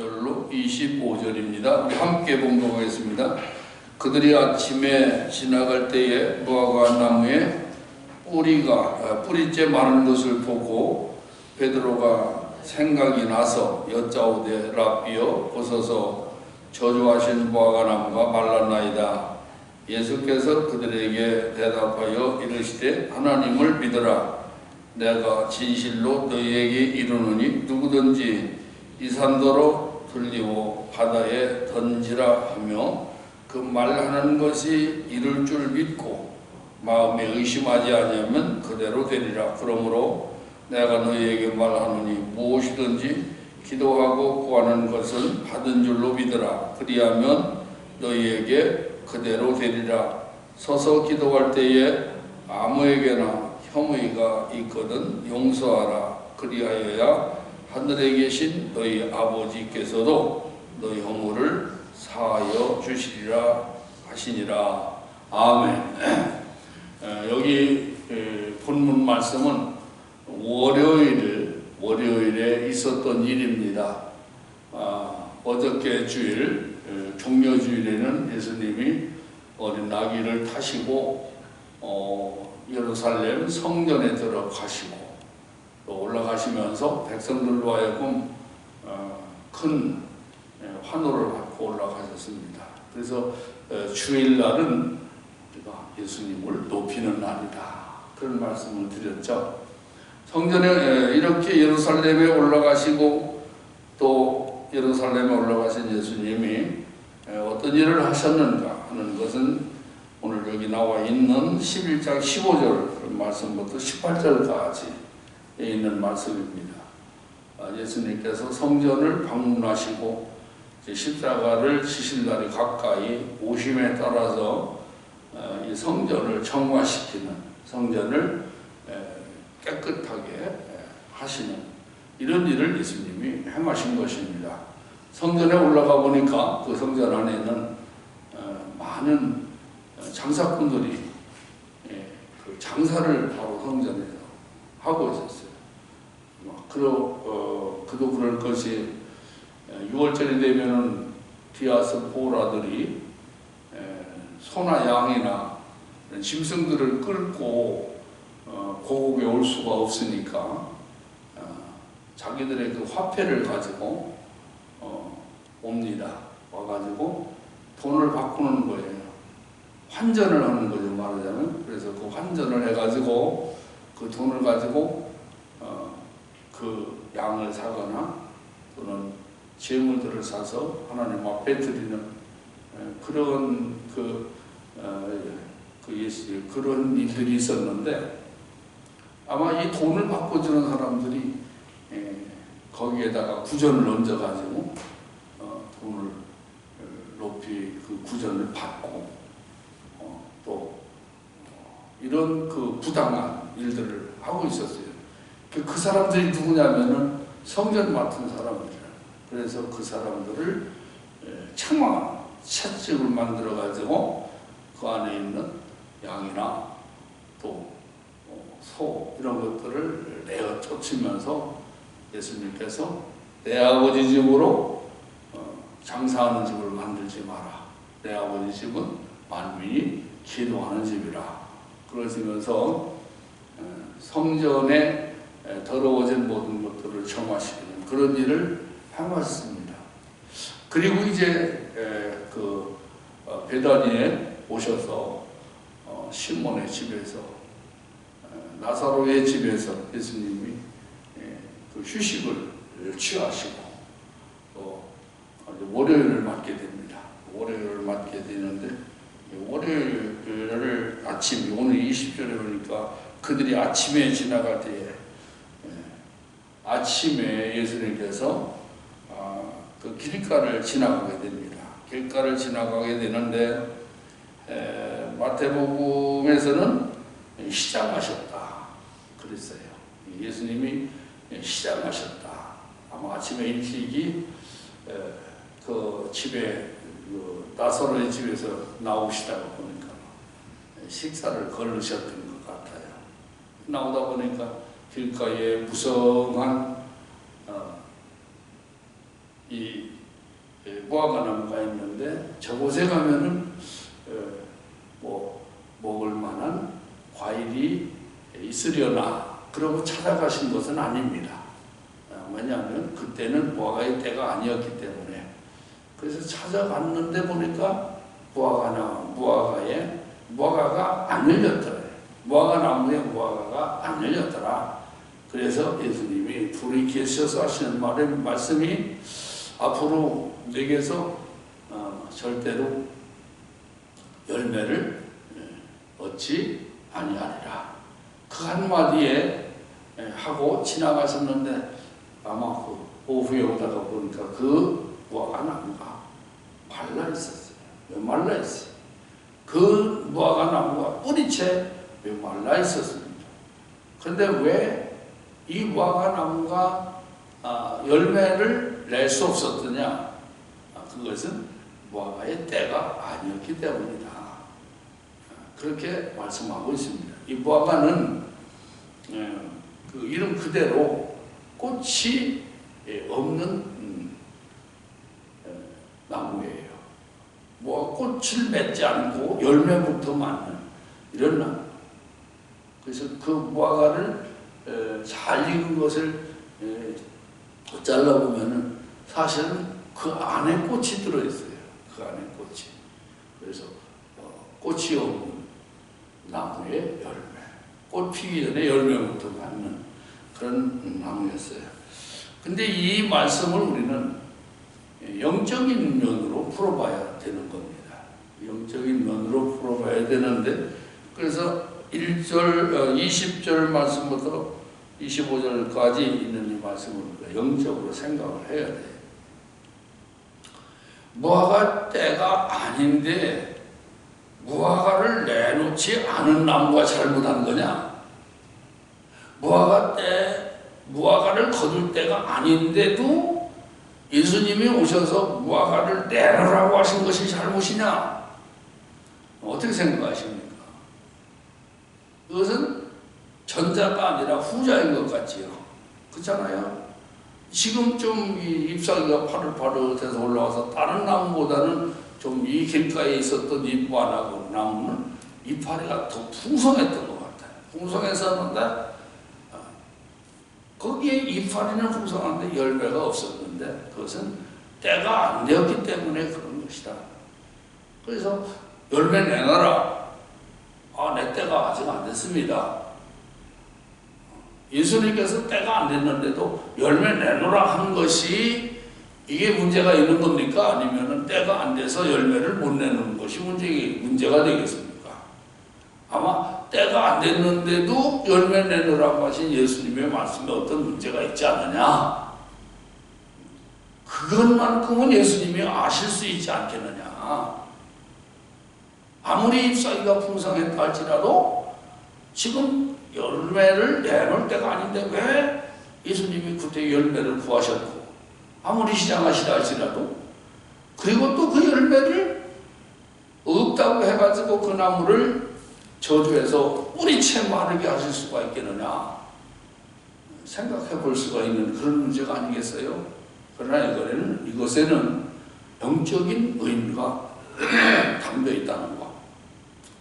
20절로 25절입니다. 함께 봉독하겠습니다. 그들이 아침에 지나갈 때에 무화과 나무에 뿌리째 마른 것을 보고 베드로가 생각이 나서 여짜오되 랍비여 보소서 저주하신 무화과 나무가 말랐나이다. 예수께서 그들에게 대답하여 이르시되 하나님을 믿으라. 내가 진실로 너희에게 이르노니 누구든지 이 산더러 들리고 바다에 던지라 하며 그 말하는 것이 이룰 줄 믿고 마음에 의심하지 아니하면 그대로 되리라. 그러므로 내가 너희에게 말하노니 무엇이든지 기도하고 구하는 것은 받은 줄로 믿으라. 그리하면 너희에게 그대로 되리라. 서서 기도할 때에 아무에게나 혐의가 있거든 용서하라. 그리하여야 하늘에 계신 너희 아버지께서도 너희 허물을 사하여 주시리라 하시니라. 아멘. 여기 본문 말씀은 월요일에 있었던 일입니다. 어저께 주일 종려주일에는 예수님이 어린 나귀를 타시고 예루살렘 성전에 들어가시고 또 올라가시면서 백성들로 하여금 큰 환호를 받고 올라가셨습니다. 그래서 주일날은 예수님을 높이는 날이다. 그런 말씀을 드렸죠. 성전에 이렇게 예루살렘에 올라가시고 또 예루살렘에 올라가신 예수님이 어떤 일을 하셨는가 하는 것은 오늘 여기 나와 있는 11장 15절 말씀부터 18절까지 있는 말씀입니다. 예수님께서 성전을 방문하시고 십자가를 지실 날이 가까이 오심에 따라서 이 성전을 정화시키는, 성전을 깨끗하게 하시는 이런 일을 예수님이 행하신 것입니다. 성전에 올라가 보니까 그 성전 안에는 많은 장사꾼들이 그 장사를 바로 성전에서 하고 있었어요. 그도 그럴 것이 6월절이 되면은 디아스포라들이 소나 양이나 짐승들을 끌고 고국에 올 수가 없으니까 자기들의 그 화폐를 가지고 옵니다. 와가지고 돈을 바꾸는 거예요. 환전을 하는 거죠, 말하자면. 그래서 그 환전을 해가지고 그 돈을 가지고 그 양을 사거나 또는 재물들을 사서 하나님 앞에 드리는 그런 그런 일들이 있었는데 아마 이 돈을 바꿔주는 사람들이 거기에다가 구전을 얹어가지고 돈을 높이 그 구전을 받고 또 이런 그 부당한 일들을 하고 있었어요. 그 사람들이 누구냐면은 성전 맡은 사람들. 그래서 그 사람들을 책망하는 채찍을 만들어 가지고 그 안에 있는 양이나 또 소 이런 것들을 내어 쫓으면서 예수님께서 내 아버지 집으로 장사하는 집을 만들지 마라. 내 아버지 집은 만민이 기도하는 집이라. 그러시면서 성전에 더러워진 모든 것들을 정화시키는 그런 일을 행하셨습니다. 그리고 이제 베다니에 오셔서 시몬의 집에서 나사로의 집에서 예수님이 그 휴식을 취하시고 또 월요일을 맞게 됩니다. 월요일을 맞게 되는데 월요일 아침 오늘 20절에 보니까 그들이 아침에 지나갈 때에 아침에 예수님께서 그 길가를 지나가게 됩니다. 길가를 지나가게 되는데 마태복음에서는 시장하셨다 그랬어요. 예수님이 시장하셨다. 아마 아침에 일찍이 그 집에 나사로의 집에서 나오시다가 보니까 식사를 거르셨던 것 같아요. 나오다 보니까 길가에 무성한 이 무화과 나무가 있는데 저곳에 가면은 뭐 먹을 만한 과일이 있으려나 그러고 찾아가신 것은 아닙니다. 왜냐하면 그때는 무화과의 때가 아니었기 때문에. 그래서 찾아갔는데 보니까 무화과가 안 열렸더라. 무화과 나무에 무화과가 안 열렸더라. 그래서 예수님이 둘이 계셔서 하시는 말씀이 앞으로 내게서 절대로 열매를 얻지 아니하리라. 그 한마디에 하고 지나가셨는데 아마 그 오후에 오다가 보니까 그 무화과 나무가 말라 있었어요. 메말라 있어요. 그 무화과 나무가 뿌리채 메말라 있었습니다. 그런데 왜 이 무화과 나무가 열매를 낼 수 없었느냐? 그것은 무화과의 때가 아니었기 때문이다. 그렇게 말씀하고 있습니다. 이 무화과는 그 이름 그대로 꽃이 없는 나무예요. 꽃을 맺지 않고 열매부터 맞는 이런 나무. 그래서 그 무화과를 잘 익은 것을 잘라보면은 사실은 그 안에 꽃이 들어있어요. 그 안에 꽃이. 그래서 꽃이 없는 나무의 열매. 꽃 피기 전에 열매부터 갖는 그런 나무였어요. 근데 이 말씀을 우리는 영적인 면으로 풀어봐야 되는 겁니다. 영적인 면으로 풀어봐야 되는데, 그래서 1절, 20절 말씀부터 25절까지 있는 이 말씀을 영적으로 생각을 해야 돼요. 무화과 때가 아닌데 무화과를 내놓지 않은 나무가 잘못한 거냐? 무화과를 거둘 때가 아닌데도 예수님이 오셔서 무화과를 내놓으라고 하신 것이 잘못이냐? 어떻게 생각하십니까? 그것은 전자가 아니라 후자인 것 같지요. 그렇잖아요. 지금 좀 이 잎사귀가 파릇파릇해서 올라와서 다른 나무보다는 좀 이 길가에 있었던 잎만하고 나무는 이파리가 더 풍성했던 것 같아요. 풍성했었는데 거기에 이파리는 풍성한데 열매가 없었는데 그것은 때가 안 되었기 때문에 그런 것이다. 그래서 열매 내놔라. 내 때가 아직 안 됐습니다. 예수님께서 때가 안 됐는데도 열매 내놓으라 한 것이 이게 문제가 있는 겁니까? 아니면 때가 안 돼서 열매를 못 내는 것이 문제가 되겠습니까? 아마 때가 안 됐는데도 열매 내놓으라고 하신 예수님의 말씀에 어떤 문제가 있지 않느냐? 그것만큼은 예수님이 아실 수 있지 않겠느냐? 아무리 잎사귀가 풍성했다 할지라도 지금 열매를 내놓을 때가 아닌데 왜 예수님이 그때 열매를 구하셨고 아무리 시장하시다 할지라도 그리고 또 그 열매를 없다고 해가지고 그 나무를 저주해서 뿌리채 마르게 하실 수가 있겠느냐 생각해 볼 수가 있는 그런 문제가 아니겠어요? 그러나 이것에는 영적인 의미가 담겨 있다는 거.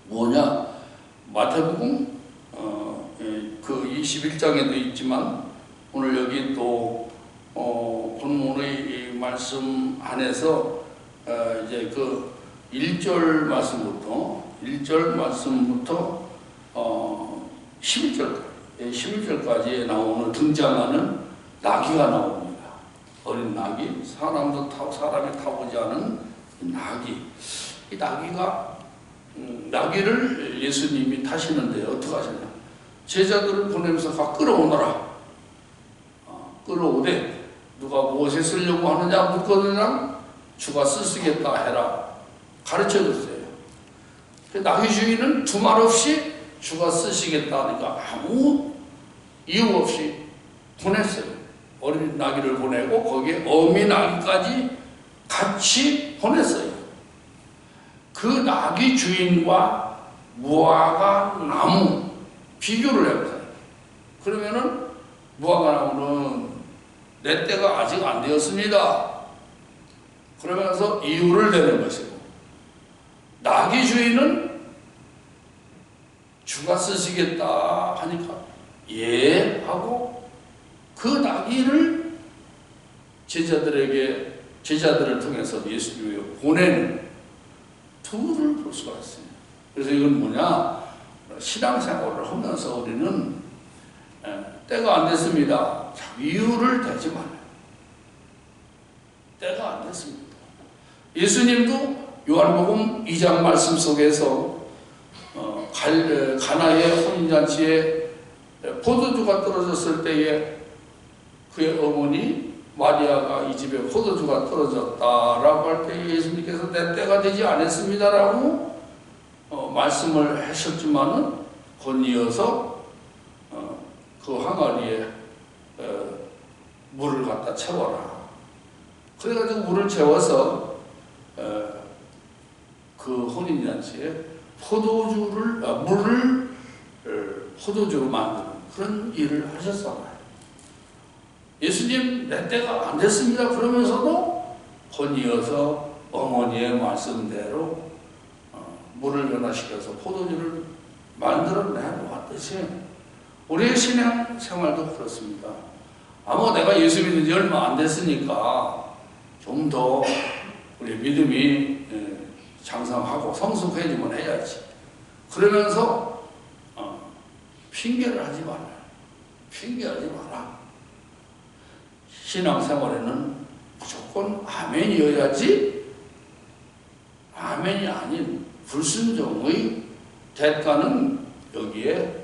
뭐냐? 마태복음 그 21장에도 있지만 오늘 여기 또 본문의 말씀 안에서 이제 그 1절 말씀부터 11절까지 나오는 등장하는 나귀가 나옵니다. 어린 나귀, 사람이 타보지 않은 나귀. 이 나귀를 예수님이 타시는데 어떻게 하시냐? 제자들을 보내면서 끌어오너라. 끌어오되 누가 무엇에 쓰려고 하느냐 묻거든요. 주가 쓰시겠다 해라. 가르쳐줬어요. 나귀 주인은 두말 없이 주가 쓰시겠다 하니까 아무 이유 없이 보냈어요. 어린 나귀를 보내고 거기에 어미 나귀까지 같이 보냈어요. 그 나귀 주인과 무화과 나무 비교를 해보세요. 그러면은 무화과 나무는 내 때가 아직 안 되었습니다. 하면서 이유를 대는 것이고, 나귀 주인은 주가 쓰시겠다 하니까 예 하고 그 나귀를 제자들을 통해서 예수님이 보내는 투를 볼 수가 있어요. 그래서 이건 뭐냐, 신앙생활을 하면서 우리는 때가 안 됐습니다, 이유를 대지 말아요. 때가 안 됐습니다. 예수님도 요한복음 2장 말씀 속에서 가나의 혼인잔치에 포도주가 떨어졌을 때에 그의 어머니 마리아가 이 집에 포도주가 떨어졌다라고 할 때 예수님께서 내 때가 되지 않았습니다라고 말씀을 하셨지만은 건이어서 그 항아리에 물을 갖다 채워라. 그래가지고 물을 채워서 그 혼인잔치에 물을 포도주로 만드는 그런 일을 하셨잖아요. 예수님 내 때가 안 됐습니다 그러면서도 건이어서 어머니의 말씀대로 물을 변화시켜서 포도주를 만들어내놓았듯이 우리의 신앙 생활도 그렇습니다. 내가 예수 믿은 지 얼마 안 됐으니까 좀 더 우리 믿음이 장성하고 성숙해지면 해야지. 그러면서 핑계를 하지 마라. 핑계하지 마라. 신앙생활에는 무조건 아멘이어야지, 아멘이 아닌 불순종의 대가는 여기에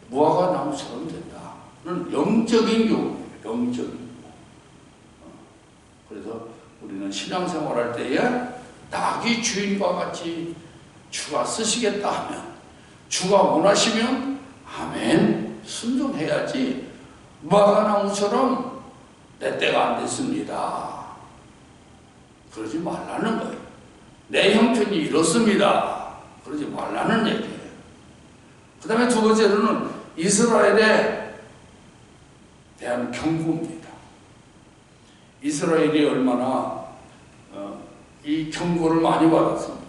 무화과 나무처럼 된다는 영적인 교훈입니다. 영적인 교훈. 그래서 우리는 신앙생활할 때에 나귀 주인과 같이 주가 쓰시겠다 하면, 주가 원하시면 아멘 순종해야지, 무화과 나무처럼 내 때가 안 됐습니다 그러지 말라는 거예요. 내 형편이 이렇습니다 그러지 말라는 얘기예요. 그 다음에 두 번째로는 이스라엘에 대한 경고입니다. 이스라엘이 얼마나 이 경고를 많이 받았습니까?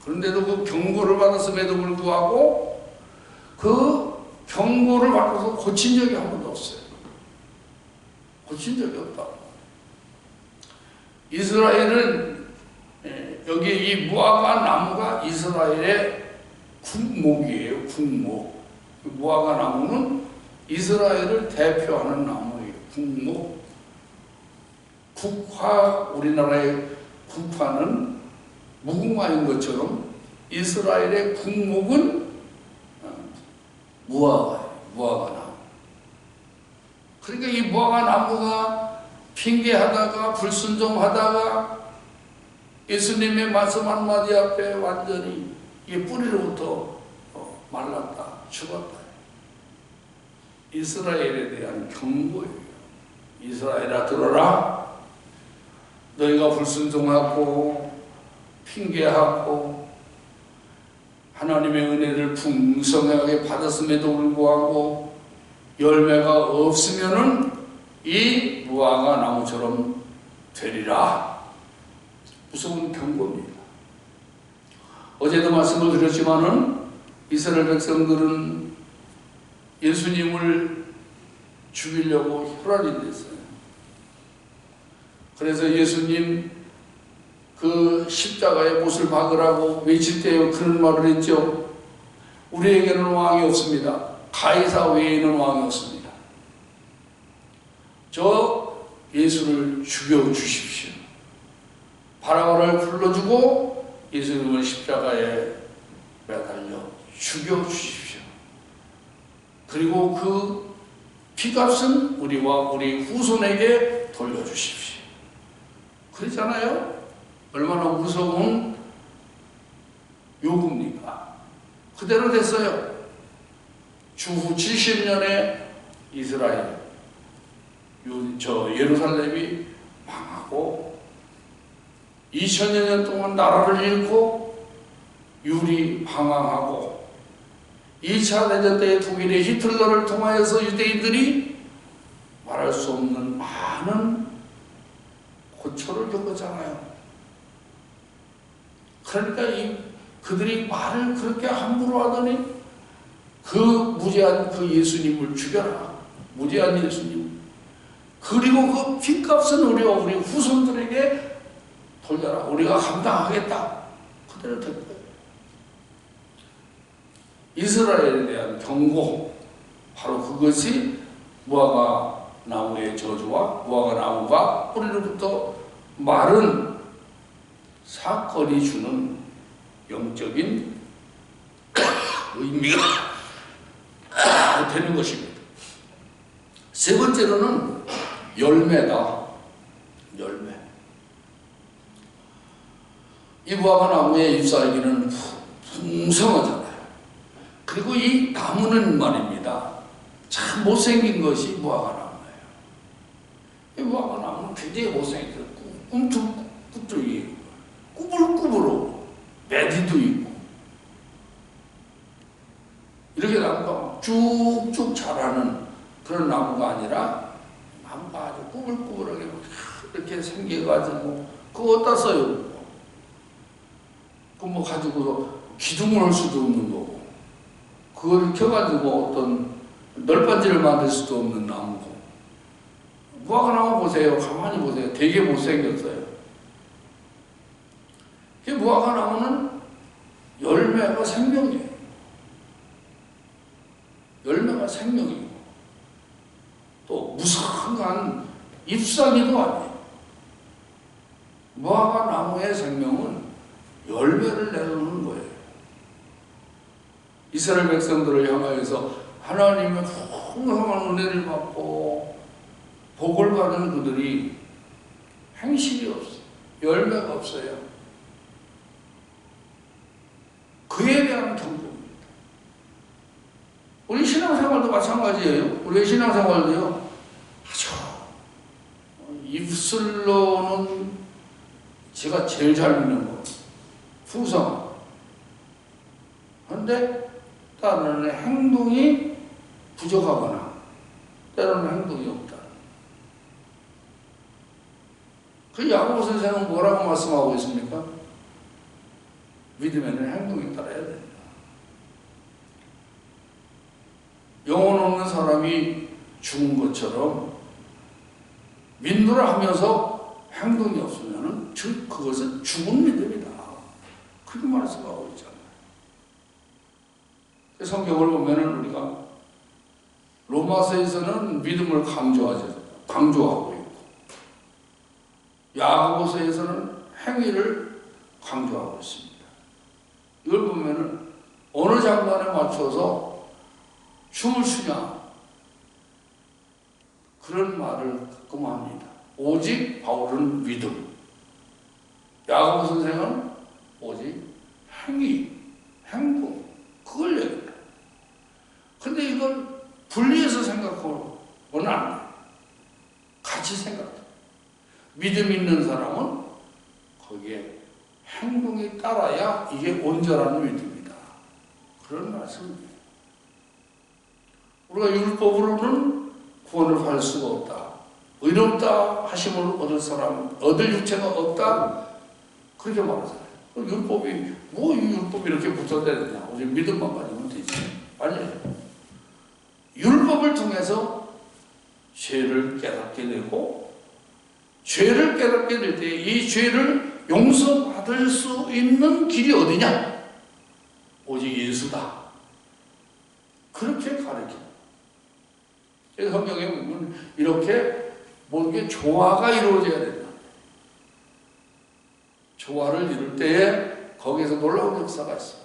그런데도 그 경고를 받았음에도 불구하고 그 경고를 받아서 고친 적이 한 번도 없어요. 고친 적이 없다. 이스라엘은 여기 이 무화과 나무가 이스라엘의 국목이에요. 국목. 무화과 나무는 이스라엘을 대표하는 나무예요. 국목. 국화, 우리나라의 국화는 무궁화인 것처럼 이스라엘의 국목은 무화과예요. 무화과 나무. 그러니까 이 무화과 나무가 핑계하다가 불순종하다가 예수님의 말씀 한마디 앞에 완전히 이 뿌리로부터 말랐다, 죽었다. 이스라엘에 대한 경고예요. 이스라엘아 들어라. 너희가 불순종하고 핑계하고 하나님의 은혜를 풍성하게 받았음에도 불구하고 열매가 없으면은 이 무화과 나무처럼 되리라. 무서운 경고입니다. 어제도 말씀을 드렸지만은 이스라엘 백성들은 예수님을 죽이려고 혈안이 됐어요. 그래서 예수님 그 십자가에 못을 박으라고 외칠 때 그런 말을 했죠. 우리에게는 왕이 없습니다. 가이사 외에는 왕이 없습니다. 저 예수를 죽여주십시오. 바라오를 불러주고 예수님을 십자가에 매달려 죽여주십시오. 그리고 그 피값은 우리와 우리 후손에게 돌려주십시오. 그렇잖아요? 얼마나 무서운 요구입니까? 그대로 됐어요. 주후 70년에 이스라엘, 예루살렘이 망하고 2000여 년 동안 나라를 잃고 유리 방황하고 2차 대전 때 독일의 히틀러를 통하여서 유대인들이 말할 수 없는 많은 고초를 겪었잖아요. 그러니까 그들이 말을 그렇게 함부로 하더니 그 무죄한 그 예수님을 죽여라. 무죄한 예수님. 그리고 그 핏값은 우리 후손들에게 돌려라. 우리가 감당하겠다. 그대로 된 거예요. 이스라엘에 대한 경고, 바로 그것이 무화과 나무의 저주와 무화과 나무가 뿌리로부터 마른 사건이 주는 영적인 의미가 되는 것입니다. 세 번째로는 열매다. 열매. 이 무화과 나무의 잎사귀는 풍성하잖아요. 그리고 이 나무는 말입니다. 참 못생긴 것이 무화과 나무예요. 이 무화과 나무는 굉장히 못생겼어요. 꿈틀꿈틀이 꾸불꾸불하고 매디도 있고 이렇게 나무가 쭉쭉 자라는 그런 나무가 아니라 나무가 아주 꾸불꾸불하게 이렇게 생겨가지고 그거 어디다 써요? 그거 뭐 가지고서 기둥을 할 수도 없는 거고 그걸 켜가지고 어떤 널빤지를 만들 수도 없는 나무고 무화과 나무 보세요. 가만히 보세요. 되게 못생겼어요. 이 무화과 나무는 열매가 생명이에요. 열매가 생명이고 또 무성한 잎사귀도 아니에요. 무화과 나무의 생명은 열매를 내놓는 거예요. 이스라엘 백성들을 향하여서 하나님의 풍성한 은혜를 받고 복을 받은 그들이 행실이 없어요. 열매가 없어요. 그에 대한 경고입니다. 우리 신앙생활도 마찬가지예요. 우리의 신앙생활도요. 아주 입술로는 제가 제일 잘 믿는 거 풍성. 그런데 때로는 행동이 부족하거나 때로는 행동이 없다. 그 야고보 선생은 뭐라고 말씀하고 있습니까? 믿음에는 행동이 따라야 된다. 영혼 없는 사람이 죽은 것처럼 믿노라 하면서 행동이 없으면 그것은 죽은 믿음이다. 그렇게 말씀하고 있잖아요. 성경을 보면은 우리가 로마서에서는 믿음을 강조하고 있고 야고보서에서는 행위를 강조하고 있습니다. 이걸 보면은 어느 장단에 맞춰서 춤을 추냐 그런 말을 가끔 합니다. 오직 바울은 믿음, 야고보 선생은 오직 행위, 행동 그걸 얘기해요. 근데 이걸 분리해서 생각하면 안 돼요. 같이 생각해요. 믿음 있는 사람은 거기에 행동이 따라야 이게 온전한 믿음이다. 그런 말씀입니다. 우리가 율법으로는 구원을 받을 수가 없다. 의롭다 하심을 얻을 육체가 없다. 그렇게 말하잖아요. 율법이 뭐 율법이 이렇게 붙어대느냐. 우리 믿음만 가지면 되지. 아니에요. 율법을 통해서 죄를 깨닫게 되고 죄를 깨닫게 될 때 이 죄를 용서받을 수 있는 길이 어디냐? 오직 예수다. 그렇게 가르쳐요. 성경에 보면 이렇게 모든 게 조화가 이루어져야 된다. 조화를 이룰 때에 거기에서 놀라운 역사가 있어요.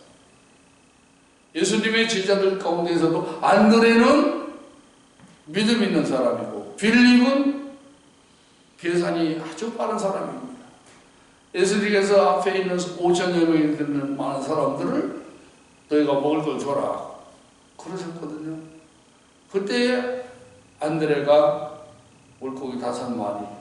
예수님의 제자들 가운데에서도 안드레는 믿음 있는 사람이고 빌립은 계산이 아주 빠른 사람입니다. 예수님께서 앞에 있는 5천여 명이 되는 많은 사람들을 너희가 먹을 걸 줘라 그러셨거든요. 그때 안드레가 물고기 5마리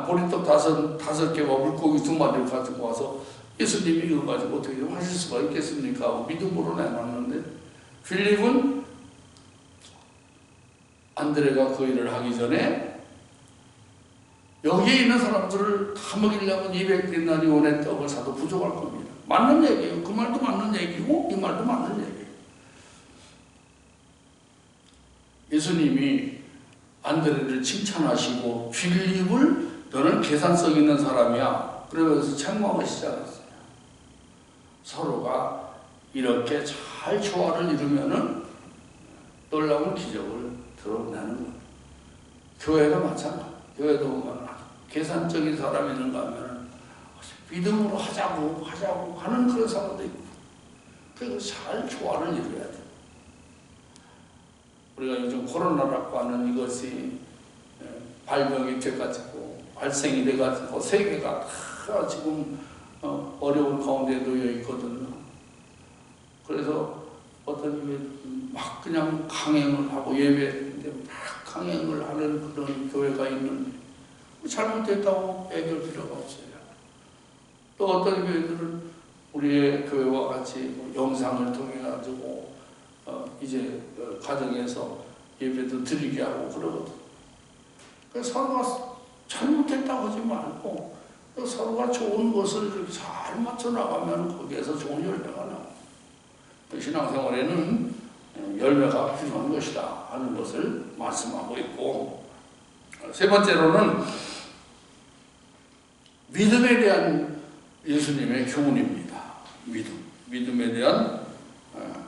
보리떡 5개와 물고기 2마리를 가지고 와서 예수님이 이거 가지고 어떻게 하실 수가 있겠습니까? 하고 믿음으로 내놨는데 빌립은 안드레가 그 일을 하기 전에 여기에 있는 사람들을 다 먹이려면 200데나리 원의 떡을 사도 부족할 겁니다. 맞는 얘기예요. 그 말도 맞는 얘기고 이 말도 맞는 얘기예요. 예수님이 안드레를 칭찬하시고 빌립을 너는 계산성 있는 사람이야. 그러면서 책망을 시작했어요. 서로가 이렇게 잘 조화를 이루면은 놀라운 기적을 드러내는 거예요. 교회가 마찬가지야. 교회도 보면 계산적인 사람이 있는가 하면 믿음으로 하자고 하는 그런 사람도 있고, 그래서 잘 조화를 이루어야 돼. 우리가 요즘 코로나라고 하는 이것이 발병이 돼가지고 발생이 돼가지고 세계가 다 지금 어려운 가운데 놓여 있거든요. 그래서 어떤 교회는 막 그냥 강행을 하고 예배인데 막 강행을 하는 그런 교회가 있는데 잘못됐다고 얘기할 필요가 없어요. 또 어떤 교회들은 우리의 교회와 같이 영상을 통해 가지고 이제 가정에서 예배도 드리게 하고 그러거든. 그래서 서로가 잘못했다고 하지 말고 서로가 좋은 것을 이렇게 잘 맞춰 나가면 거기에서 좋은 열매가 나와요. 신앙생활에는 열매가 필요한 것이다 하는 것을 말씀하고 있고, 세 번째로는 믿음에 대한 예수님의 교훈입니다. 믿음에 대한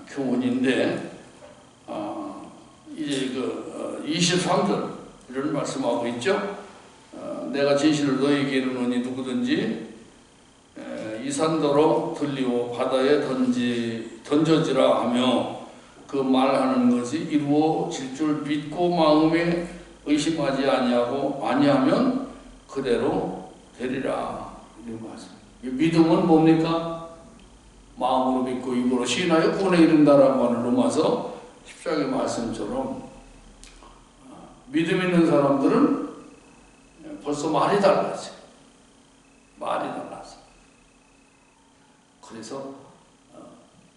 교훈인데, 이제 그 23절 이런 말씀하고 있죠. 내가 진실을 너에게 이르노니 누구든지 이 산더러 들리고 바다에 던져지라 하며 그 말하는 것이 이루어질 줄 믿고 마음에 의심하지 아니하면 그대로 되리라. 이런 말씀. 믿음은 뭡니까? 마음으로 믿고 입으로 시인하여 구원에 이른다라고 하는 로마서 10장의 말씀처럼 믿음 있는 사람들은 벌써 말이 달라져요. 말이 달라져. 그래서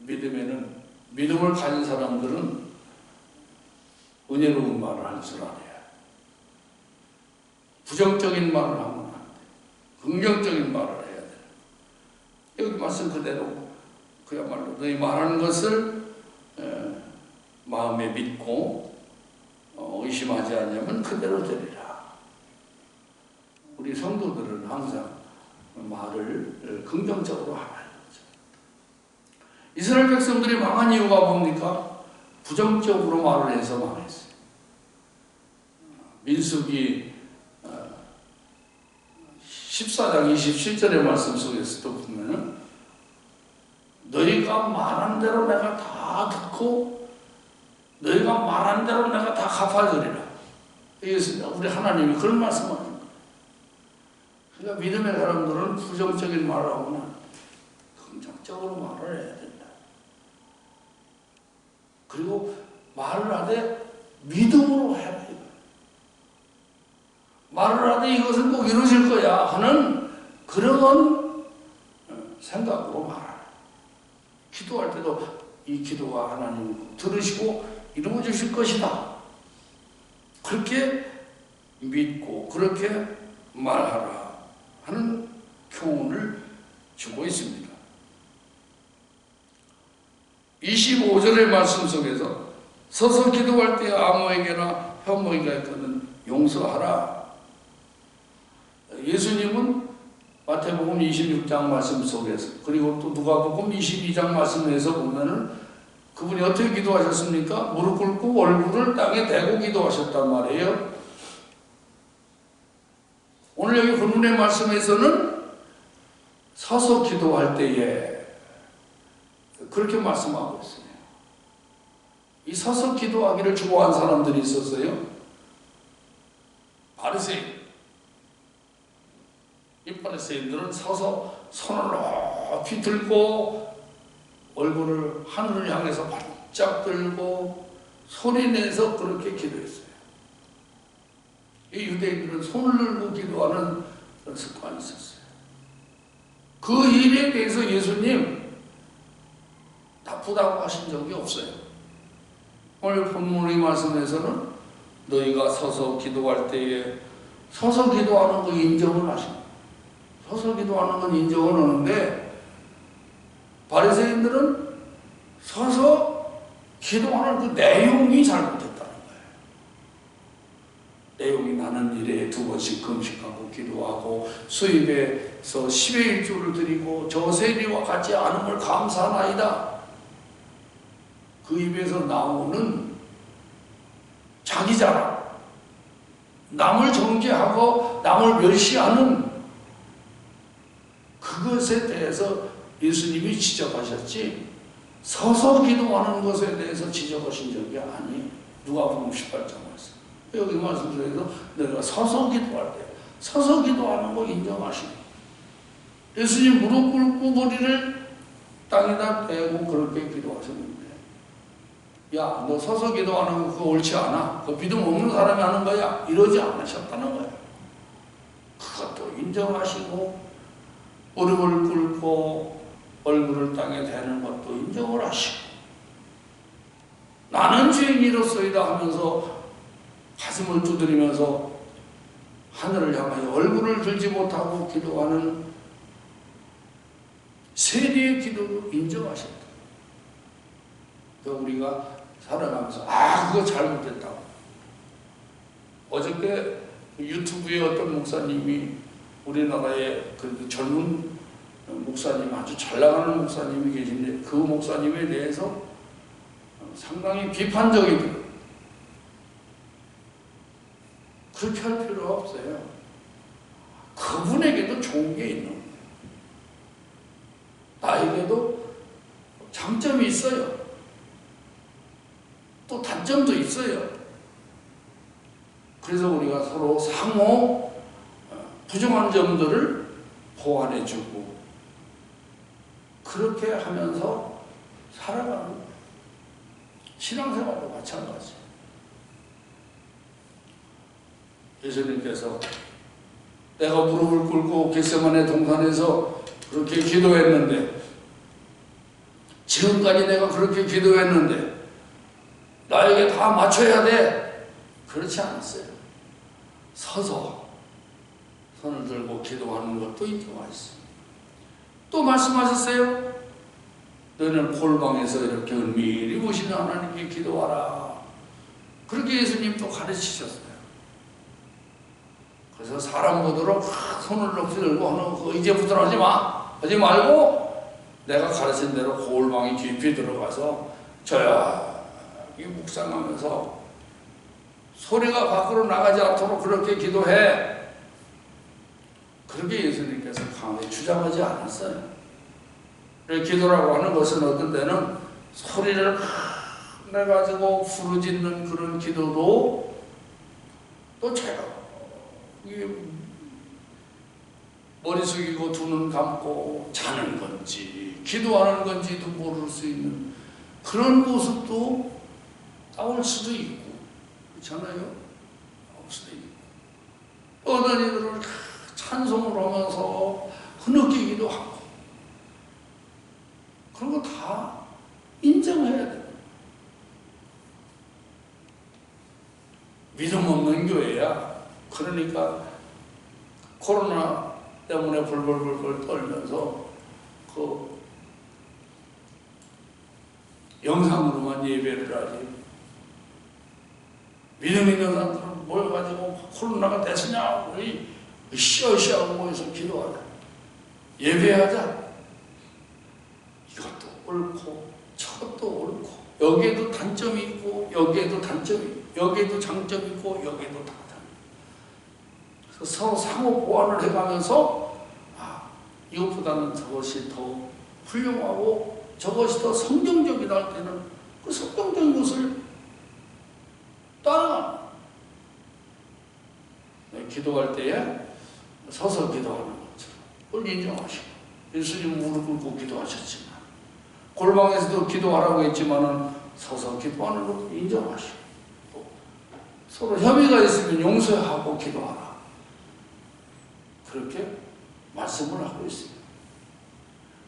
믿음을 가진 사람들은 은혜로운 말을 할 줄 알아요. 부정적인 말을 하면 안 돼. 긍정적인 말을 해야 돼. 여기 말씀 그대로 그야말로 너희 말하는 것을 마음에 믿고 의심하지 않으면 그대로 되리라. 우리 성도들은 항상 말을 긍정적으로 하라는 거죠. 이스라엘 백성들이 망한 이유가 뭡니까? 부정적으로 말을 해서 망했어요. 민수기 14장 27절의 말씀 속에서도 보면은 너희가 말한 대로 내가 다 듣고 너희가 말한 대로 내가 다 갚아주리라. 이것은 우리 하나님이 그런 말씀하는 거예요. 그러니까 믿음의 사람들은 부정적인 말을 하거나 긍정적으로 말을 해야 된다. 그리고 말을 하되 믿음으로 해라. 말을 하되 이것은 꼭 이루어질 거야 하는 그런 생각으로 말하라. 기도할 때도 이 기도가 하나님 들으시고 이루어지실 것이다. 그렇게 믿고 그렇게 말하라 하는 교훈을 주고 있습니다. 25절의 말씀 속에서 서서 기도할 때 아무에게나 혐오가 있거든 용서하라. 예수님은 마태복음 26장 말씀 속에서 그리고 또 누가복음 22장 말씀에서 보면은 그분이 어떻게 기도하셨습니까? 무릎 꿇고 얼굴을 땅에 대고 기도하셨단 말이에요. 오늘 여기 본문의 말씀에서는 서서 기도할 때에 그렇게 말씀하고 있어요. 이 서서 기도하기를 좋아하는 사람들이 있었어요. 바리새인. 이 바리새인들은 서서 손을 높이 들고 얼굴을 하늘을 향해서 바짝 들고 소리내서 그렇게 기도했어요. 이 유대인들은 손을 들고 기도하는 그런 습관이 있었어요. 그 일에 대해서 예수님 나쁘다고 하신 적이 없어요. 오늘 본문의 말씀에서는 너희가 서서 기도할 때에 서서 기도하는 거 인정을 하십니다. 서서 기도하는 건 인정을 하는데 바리새인들은 서서 기도하는 그 내용이 잘못했다는 거예요. 내용이 나는 일에 2번씩 금식하고 기도하고 수입에서 10의 1조를 드리고 저 세리와 같지 않음을 감사하나이다. 그 입에서 나오는 자기 자랑, 남을 정죄하고 남을 멸시하는 그것에 대해서 예수님이 지적하셨지 서서 기도하는 것에 대해서 지적하신 적이 아니에요. 누가복음 18장 말씀. 여기 말씀드려서 내가 서서 기도할 때 서서 기도하는 거 인정하시고 예수님 무릎 꿇고 머리를 땅에다 대고 그렇게 기도하셨는데 야, 너 서서 기도하는 거 그거 옳지 않아. 그거 믿음 없는 사람이 하는 거야. 이러지 않으셨다는 거예요. 그것도 인정하시고 무릎을 꿇고 얼굴을 땅에 대는 것도 인정을 하시고 나는 죄인이로소이다 하면서 가슴을 두드리면서 하늘을 향하여 얼굴을 들지 못하고 기도하는 세리의 기도도 인정하셨다. 우리가 살아가면서 그거 잘못했다고. 어저께 유튜브에 어떤 목사님이 우리나라의 그 젊은 목사님, 아주 잘 나가는 목사님이 계신데 그 목사님에 대해서 상당히 비판적이더라고요. 그렇게 할 필요가 없어요. 그분에게도 좋은 게 있는 거예요. 나에게도 장점이 있어요. 또 단점도 있어요. 그래서 우리가 서로 상호 부정한 점들을 보완해주고 그렇게 하면서 살아가는 거예요. 신앙생활도 마찬가지. 예수님께서 내가 무릎을 꿇고 겟세마네 동산에서 그렇게 기도했는데 지금까지 내가 그렇게 기도했는데 나에게 다 맞춰야 돼. 그렇지 않았어요. 서서 손을 들고 기도하는 것도 인정하셨어요. 또 말씀하셨어요. 너는 골방에서 이렇게 은밀히 보시는 하나님께 기도하라. 그렇게 예수님도 가르치셨어요. 그래서 사람 보도록 손을 높이 들고 하는 거 이제부터 하지 마. 하지 말고 내가 가르친 대로 골방에 깊이 들어가서 이 묵상하면서 소리가 밖으로 나가지 않도록 그렇게 기도해. 그렇게 예수님께서 강하게 주장하지 않았어요. 기도라고 하는 것은 어떤 때는 소리를 내가지고 부르짖는 그런 기도도 또 제가 머리 숙이고 두 눈 감고 자는 건지 기도하는 건지도 모를 수 있는 그런 모습도 나올 수도 있고 그렇잖아요. 나올 수도 있고 어떤 이들은 찬송을 하면서 흐느끼기도 하고 그런 거 다 인정해야 돼요. 믿음 없는 교회야. 그러니까 코로나 때문에 벌벌벌 떨면서 그 영상으로만 예배를 하지. 믿음 있는 사람들은 뭘 가지고 코로나가 됐으냐 우리 으쌰으쌰하고 모여서 기도하자. 예배하자. 이것도 옳고 저것도 옳고 여기에도 단점이 있고 여기에도 단점이 있고 여기에도 장점이 있고 여기에도 다 서로 상호 보완을 해가면서 이것보다는 저것이 더 훌륭하고 저것이 더 성경적이다 할 때는 그 성경적인 것을 따라가는 기도할 때에 서서 기도하는 것처럼 그걸 인정하시고 예수님 무릎 꿇고 기도하셨지만 골방에서도 기도하라고 했지만은 서서 기도하는 것도 인정하시고 서로 협의가 있으면 용서하고 기도하라. 그렇게 말씀을 하고 있습니다.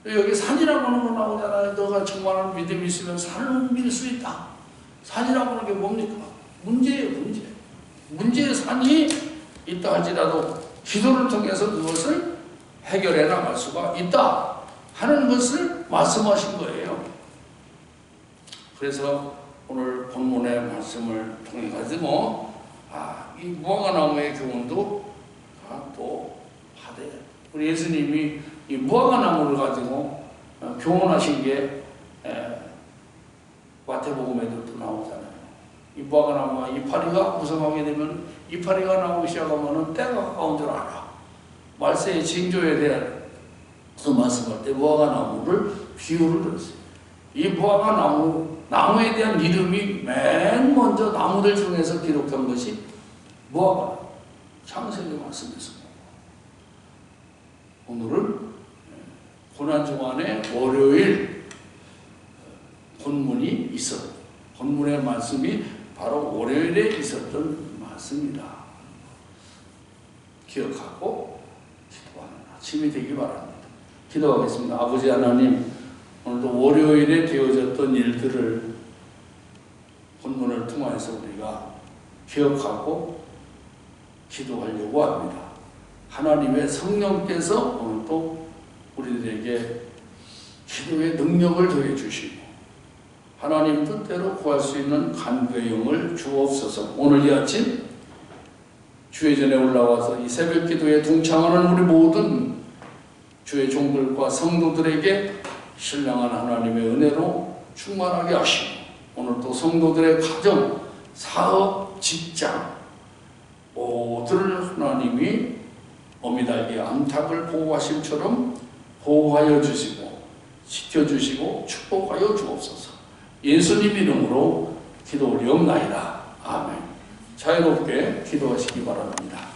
여기 산이라고 하는 거 나오잖아요. 너가 정말 믿음이 있으면 산을 옮길 수 있다. 산이라고 하는 게 뭡니까? 문제예요, 문제. 문제의 산이 있다 할지라도 기도를 통해서 그것을 해결해 나갈 수가 있다 하는 것을 말씀하신 거예요. 그래서 오늘 본문의 말씀을 통해 가지고 이 무화과나무의 교훈도 또 하되, 우리 예수님이 이 무화과나무를 가지고 교훈하신 게 마태복음에도 또 나오잖아요. 이 무화과나무가 이파리가 무성하게 되면, 이파리가 나오기 시작하면 때가 가까운 줄 알아. 말세의 징조에 대한 그 말씀할 때 무화과나무를 비유를 들었어요. 이 나무에 대한 이름이 맨 먼저 나무들 중에서 기록한 것이 무화과, 창세기 말씀에서. 오늘은 고난주간의 월요일 본문이 있었고, 본문의 말씀이 바로 월요일에 있었던 말씀이다. 기억하고 기도하는 아침이 되기 바랍니다. 기도하겠습니다. 아버지 하나님, 오늘도 월요일에 되어졌던 일들을 본문을 통해서 우리가 기억하고 기도하려고 합니다. 하나님의 성령께서 오늘도 우리들에게 기도의 능력을 더해 주시고 하나님 뜻대로 구할 수 있는 간구의 영을 주옵소서. 오늘 이 아침 주의 전에 올라와서 이 새벽 기도에 동참하는 우리 모든 주의 종들과 성도들에게 신령한 하나님의 은혜로 충만하게 하시고, 오늘 또 성도들의 가정, 사업, 직장 모두를 하나님이 어미달기 암탉을 보호하심처럼 보호하여 주시고 지켜주시고 축복하여 주옵소서. 예수님 이름으로 기도 올리옵나이다. 아멘. 자유롭게 기도하시기 바랍니다.